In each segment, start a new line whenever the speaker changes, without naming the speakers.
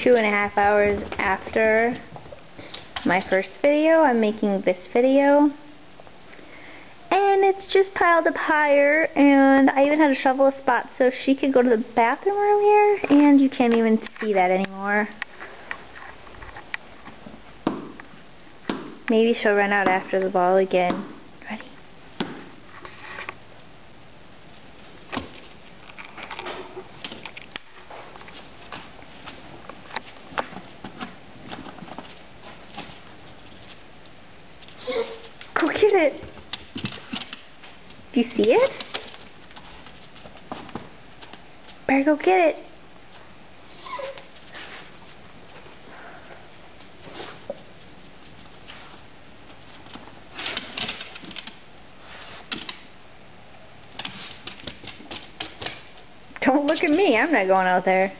2.5 hours after my first video. I'm making this video. And it's just piled up higher, and I even had to shovel a spot so she could go to the bathroom room here, and you can't even see that anymore. Maybe she'll run out after the ball again. Ready? Go get it! Do you see it? Better go get it. Don't look at me, I'm not going out there.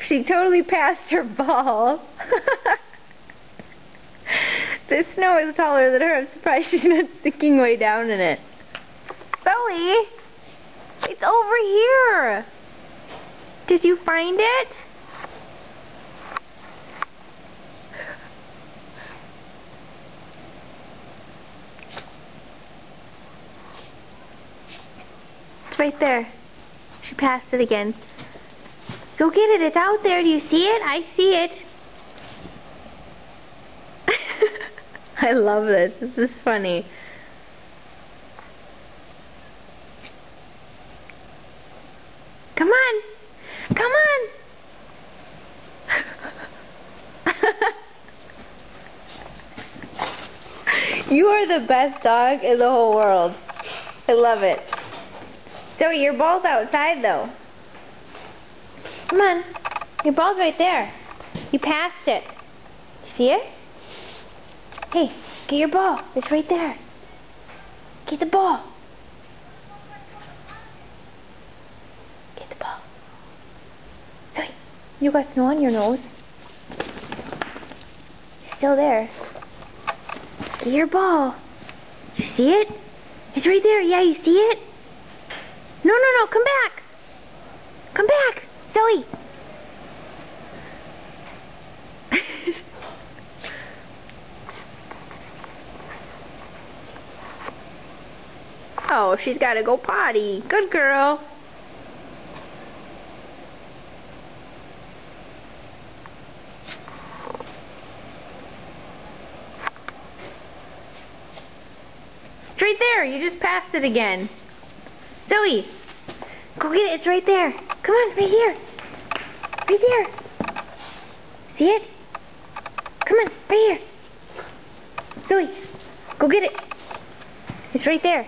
She totally passed her ball. This snow is taller than her. I'm surprised she's not sticking way down in it. Zoe! It's over here! Did you find it? It's right there. She passed it again. Go get it, it's out there. Do you see it? I see it. I love this. This is funny. Come on. Come on. You are the best dog in the whole world. I love it. So your ball's outside though. Come on. Your ball's right there. You passed it. See it? Hey, get your ball. It's right there. Get the ball. Get the ball. Zoe, you got snow on your nose. It's still there. Get your ball. You see it? It's right there. Yeah, you see it? No, no, no. Come back. Come back. Zoe! Oh, she's gotta go potty. Good girl. It's right there. You just passed it again. Zoe! Go get it. It's right there. Come on, right here. Right there. See it? Come on, right here. Zoe, go get it. It's right there.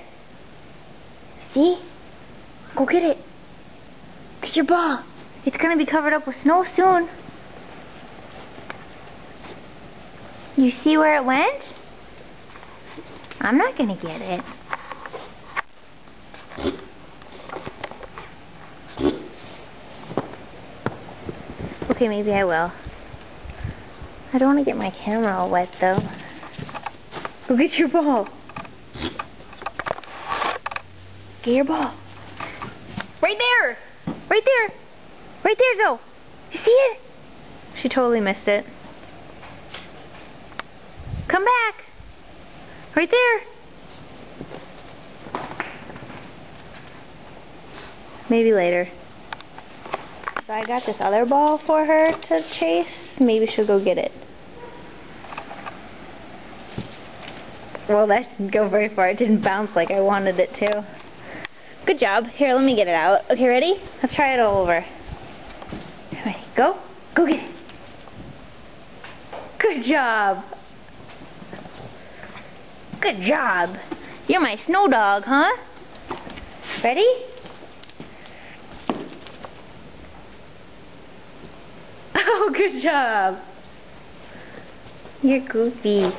See? Go get it. Get your ball. It's gonna be covered up with snow soon. You see where it went? I'm not gonna get it. Okay, maybe I will. I don't want to get my camera all wet, though. Go get your ball. Get your ball. Right there! Right there! Right there, go! You see it? She totally missed it. Come back! Right there! Maybe later. So I got this other ball for her to chase. Maybe she'll go get it. Well, that didn't go very far. It didn't bounce like I wanted it to. Good job. Here, let me get it out. Okay, ready? Let's try it all over. Ready, go. Go get it. Good job. Good job. You're my snow dog, huh? Ready? Oh, good job. You're goofy.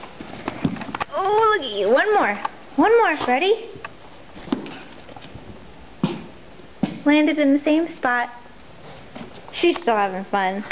Oh, look at you. One more. One more. Ready? Landed in the same spot. She's still having fun.